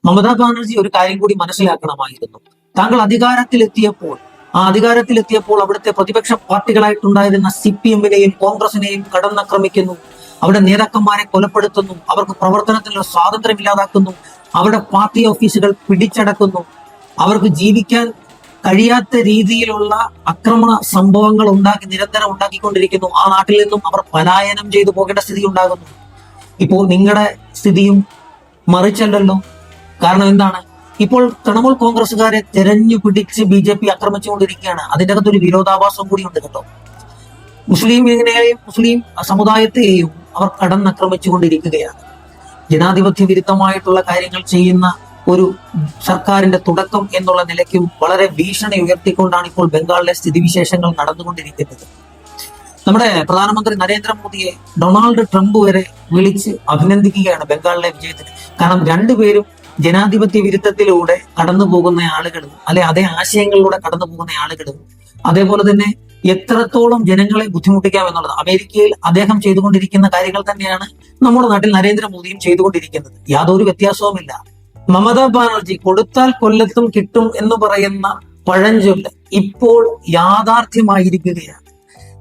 മമതാ ബാനർജി ഒരു കാര്യം കൂടി മനസ്സിലാക്കണമായിരുന്നു. താങ്കൾ അധികാരത്തിലെത്തിയപ്പോൾ അവിടുത്തെ പ്രതിപക്ഷ പാർട്ടികളായിട്ടുണ്ടായിരുന്ന CPM-നെയും കോൺഗ്രസിനെയും കടന്നാക്രമിക്കുന്നു, അവിടെ നേതാക്കന്മാരെ കൊലപ്പെടുത്തുന്നു, അവർക്ക് പ്രവർത്തനത്തിനുള്ള സ്വാതന്ത്ര്യം ഇല്ലാതാക്കുന്നു, അവരുടെ പാർട്ടി ഓഫീസുകൾ പിടിച്ചടക്കുന്നു, അവർക്ക് ജീവിക്കാൻ കഴിയാത്ത രീതിയിലുള്ള അക്രമ സംഭവങ്ങൾ നിരന്തരം ഉണ്ടാക്കിക്കൊണ്ടിരിക്കുന്നു. ആ നാട്ടിൽ നിന്നും അവർ പലായനം ചെയ്തു പോകേണ്ട സ്ഥിതി ഉണ്ടാകുന്നു. ഇപ്പോൾ നിങ്ങളുടെ സ്ഥിതിയും മറിച്ചല്ലല്ലോ. കാരണം എന്താണ്? ഇപ്പോൾ തൃണമൂൽ കോൺഗ്രസുകാരെ തെരഞ്ഞു പിടിച്ച് BJP ആക്രമിച്ചുകൊണ്ടിരിക്കുകയാണ്. അതിൻ്റെ അകത്തൊരു വിരോധാഭാസം കൂടിയുണ്ട് കേട്ടോ. മുസ്ലിം സമുദായത്തെയും അവർ കടന്നാക്രമിച്ചുകൊണ്ടിരിക്കുകയാണ്. ജനാധിപത്യ വിരുദ്ധമായിട്ടുള്ള കാര്യങ്ങൾ ചെയ്യുന്ന ഒരു സർക്കാരിന്റെ തുടക്കം എന്നുള്ള നിലയ്ക്കും വളരെ ഭീഷണി ഉയർത്തിക്കൊണ്ടാണ് ഇപ്പോൾ ബംഗാളിലെ സ്ഥിതിവിശേഷങ്ങൾ നടന്നുകൊണ്ടിരിക്കുന്നത്. നമ്മുടെ പ്രധാനമന്ത്രി നരേന്ദ്രമോദിയെ ഡൊണാൾഡ് ട്രംപ് വരെ വിളിച്ച് അഭിനന്ദിക്കുകയാണ് ബംഗാളിലെ വിജയത്തിന്. കാരണം രണ്ടുപേരും ജനാധിപത്യ വിരുദ്ധത്തിലൂടെ കടന്നു പോകുന്ന ആളുകളും അതേ ആശയങ്ങളിലൂടെ കടന്നു പോകുന്ന ആളുകളും അതേപോലെ തന്നെ എത്രത്തോളം ജനങ്ങളെ ബുദ്ധിമുട്ടിക്കാം എന്നുള്ളത് അമേരിക്കയിൽ അദ്ദേഹം ചെയ്തുകൊണ്ടിരിക്കുന്ന കാര്യങ്ങൾ തന്നെയാണ് നമ്മുടെ നാട്ടിൽ നരേന്ദ്രമോദിയും ചെയ്തുകൊണ്ടിരിക്കുന്നത്. യാതൊരു വ്യത്യാസവുമില്ല. മമതാ ബാനർജി കൊടുത്താൽ കൊല്ലത്തും കിട്ടും എന്ന് പറയുന്ന പഴഞ്ചൊല്ല് ഇപ്പോൾ യാഥാർത്ഥ്യമായിരിക്കുകയാണ്.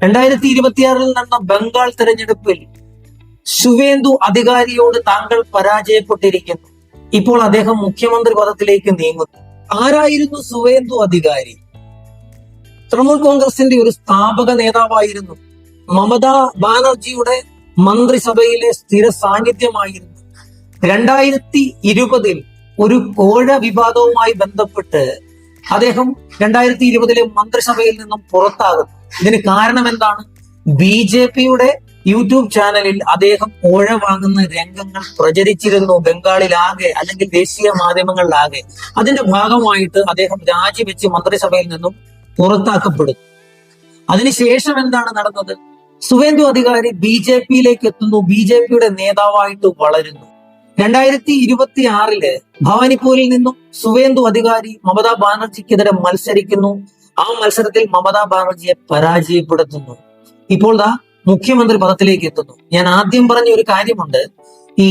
2026 നടന്ന ബംഗാൾ തെരഞ്ഞെടുപ്പിൽ ശുവേന്ദു അധികാരിയോട് താങ്കൾ പരാജയപ്പെട്ടിരിക്കുന്നു. ഇപ്പോൾ അദ്ദേഹം മുഖ്യമന്ത്രി പദത്തിലേക്ക് നീങ്ങുന്നു. ആരായിരുന്നു ശുവേന്ദു അധികാരി? തൃണമൂൽ കോൺഗ്രസിന്റെ ഒരു സ്ഥാപക നേതാവായിരുന്നു. മമതാ ബാനർജിയുടെ മന്ത്രിസഭയിലെ സ്ഥിര സാന്നിധ്യമായിരുന്നു. 2020 ഒരു കോഴ വിവാദവുമായി ബന്ധപ്പെട്ട് അദ്ദേഹം 2020 മന്ത്രിസഭയിൽ നിന്നും പുറത്താകുന്നു. ഇതിന് കാരണം എന്താണ്? BJP-യുടെ യൂട്യൂബ് ചാനലിൽ അദ്ദേഹം കോഴ വാങ്ങുന്ന രംഗങ്ങൾ പ്രചരിച്ചിരുന്നു ബംഗാളിലാകെ, അല്ലെങ്കിൽ ദേശീയ മാധ്യമങ്ങളിലാകെ. അതിന്റെ ഭാഗമായിട്ട് അദ്ദേഹം രാജിവെച്ച് മന്ത്രിസഭയിൽ നിന്നും പുറത്താക്കപ്പെടുന്നു. അതിനുശേഷം എന്താണ് നടന്നത്? ശുവേന്ദു അധികാരി BJP-യിലേക്ക് എത്തുന്നു, BJP-യുടെ നേതാവായിട്ട് വളരുന്നു. 2026 ഭവാനിപ്പൂരിൽ നിന്നും ശുവേന്ദു അധികാരി മമതാ ബാനർജിക്കെതിരെ മത്സരിക്കുന്നു. ആ മത്സരത്തിൽ മമതാ ബാനർജിയെ പരാജയപ്പെടുത്തുന്നു. ഇപ്പോൾ മുഖ്യമന്ത്രി പദത്തിലേക്ക് എത്തുന്നു. ഞാൻ ആദ്യം പറഞ്ഞ ഒരു കാര്യമുണ്ട്. ഈ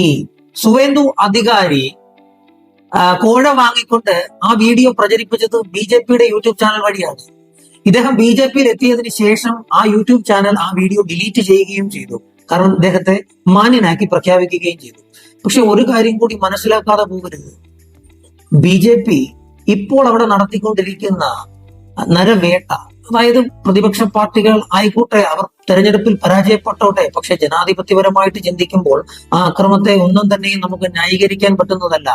ശുവേന്ദു അധികാരി കോഴ വാങ്ങിക്കൊണ്ട് ആ വീഡിയോ പ്രചരിപ്പിച്ചത് BJP-യുടെ യൂട്യൂബ് ചാനൽ വഴിയാണ്. ഇദ്ദേഹം BJP-യിൽ എത്തിയതിനു ശേഷം ആ യൂട്യൂബ് ചാനൽ ആ വീഡിയോ ഡിലീറ്റ് ചെയ്യുകയും ചെയ്തു. കാരണം അദ്ദേഹത്തെ മാന്യനാക്കി പ്രഖ്യാപിക്കുകയും ചെയ്തു. പക്ഷെ ഒരു കാര്യം കൂടി മനസ്സിലാക്കാതെ പോകരുത്. BJP ഇപ്പോൾ അവിടെ നടത്തിക്കൊണ്ടിരിക്കുന്ന നരവേട്ട, അതായത് പ്രതിപക്ഷ പാർട്ടികൾ ആയിക്കോട്ടെ, അവർ തെരഞ്ഞെടുപ്പിൽ പരാജയപ്പെട്ടോട്ടെ, പക്ഷെ ജനാധിപത്യപരമായിട്ട് ചിന്തിക്കുമ്പോൾ ആ അക്രമത്തെ ഒന്നും തന്നെയും നമുക്ക് ന്യായീകരിക്കാൻ പറ്റുന്നതല്ല.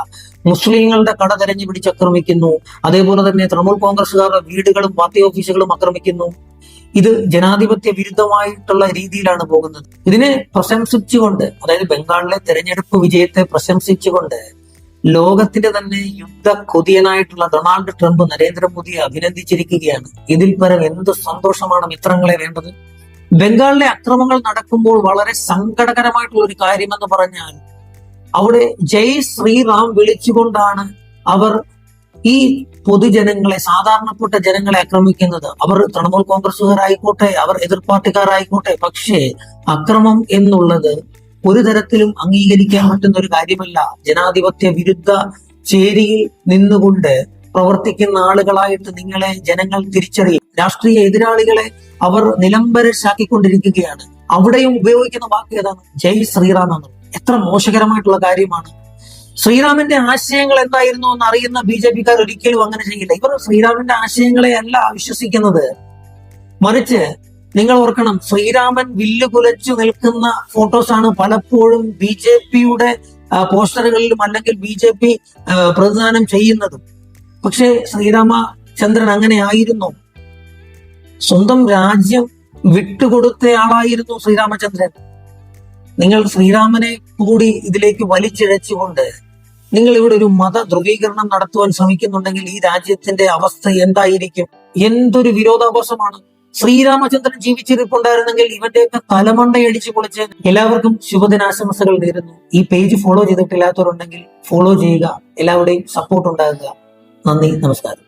മുസ്ലിങ്ങളുടെ കട തെരഞ്ഞു പിടിച്ചക്രമിക്കുന്നു, അതേപോലെ തന്നെ തൃണമൂൽ കോൺഗ്രസുകാരുടെ വീടുകളും പാർട്ടി ഓഫീസുകളും ആക്രമിക്കുന്നു. ഇത് ജനാധിപത്യ വിരുദ്ധമായിട്ടുള്ള രീതിയിലാണ് പോകുന്നത്. ഇതിനെ പ്രശംസിച്ചുകൊണ്ട്, അതായത് ബംഗാളിലെ തെരഞ്ഞെടുപ്പ് വിജയത്തെ പ്രശംസിച്ചുകൊണ്ട് ലോകത്തിന്റെ തന്നെ യുദ്ധ കൊതിയനായിട്ടുള്ള ഡൊണാൾഡ് ട്രംപ് നരേന്ദ്രമോദിയെ അഭിനന്ദിച്ചിരിക്കുകയാണ്. ഇതിൽ പരം എന്ത് സന്തോഷമാണ് മിത്രങ്ങളെ വേണ്ടത്? ബംഗാളിലെ അക്രമങ്ങൾ നടക്കുമ്പോൾ വളരെ സങ്കടകരമായിട്ടുള്ള ഒരു കാര്യമെന്ന് പറഞ്ഞാൽ അവിടെ ജയ് ശ്രീറാം വിളിച്ചുകൊണ്ടാണ് അവർ ഈ പൊതുജനങ്ങളെ, സാധാരണപ്പെട്ട ജനങ്ങളെ ആക്രമിക്കുന്നത്. അവർ തൃണമൂൽ കോൺഗ്രസുകാരായിക്കോട്ടെ, അവർ എതിർ പാർട്ടിക്കാരായിക്കോട്ടെ. പക്ഷേ അക്രമം എന്നുള്ളത് ഒരു തരത്തിലും അംഗീകരിക്കാൻ പറ്റുന്ന ഒരു കാര്യമല്ല. ജനാധിപത്യ വിരുദ്ധ ചേരിയിൽ നിന്നുകൊണ്ട് പ്രവർത്തിക്കുന്ന ആളുകളായിട്ട് നിങ്ങളെ ജനങ്ങൾ തിരിച്ചറിയും. രാഷ്ട്രീയ എതിരാളികളെ അവർ നിലംബരശാക്കിക്കൊണ്ടിരിക്കുകയാണ്. അവിടെയും ഉപയോഗിക്കുന്ന വാക്ക് ഏതാണ്? ജയ് ശ്രീറാം എന്നുള്ളത്. എത്ര മോശകരമായിട്ടുള്ള കാര്യമാണ്. ശ്രീറാമിന്റെ ആശയങ്ങൾ എന്തായിരുന്നു എന്ന് അറിയുന്ന BJP-ക്കാർ ഒരിക്കലും അങ്ങനെ ചെയ്യില്ല. ഇവർ ശ്രീറാമിന്റെ ആശയങ്ങളെ അല്ല വിശ്വസിക്കുന്നത്. മറിച്ച് നിങ്ങൾ ഓർക്കണം, ശ്രീരാമൻ വില്ല് കുലച്ചു നിൽക്കുന്ന ഫോട്ടോസാണ് പലപ്പോഴും BJP-യുടെ പോസ്റ്ററുകളിലും അല്ലെങ്കിൽ BJP പ്രതിദാനം ചെയ്യുന്നതും. പക്ഷേ ശ്രീരാമചന്ദ്രൻ അങ്ങനെ ആയിരുന്നു. സ്വന്തം രാജ്യം വിട്ടുകൊടുത്തയാളായിരുന്നു ശ്രീരാമചന്ദ്രൻ. നിങ്ങൾ ശ്രീരാമനെ കൂടി ഇതിലേക്ക് വലിച്ചിഴച്ചുകൊണ്ട് നിങ്ങൾ ഇവിടെ ഒരു മത ധ്രുവീകരണം നടത്തുവാൻ ശ്രമിക്കുന്നുണ്ടെങ്കിൽ ഈ രാജ്യത്തിന്റെ അവസ്ഥ എന്തായിരിക്കും? എന്തൊരു വിരോധാഭാസമാണ്. ശ്രീരാമചന്ദ്രൻ ജീവിച്ചിരിപ്പുണ്ടായിരുന്നെങ്കിൽ ഇവന്റെയൊക്കെ തലമണ്ടയടിച്ചു പൊളിച്ച്. എല്ലാവർക്കും ശുഭദിനാശംസകൾ നേരുന്നു. ഈ പേജ് ഫോളോ ചെയ്തിട്ടില്ലാത്തവരുണ്ടെങ്കിൽ ഫോളോ ചെയ്യുക. എല്ലാവരുടെയും സപ്പോർട്ട് ഉണ്ടാകുക. നന്ദി, നമസ്കാരം.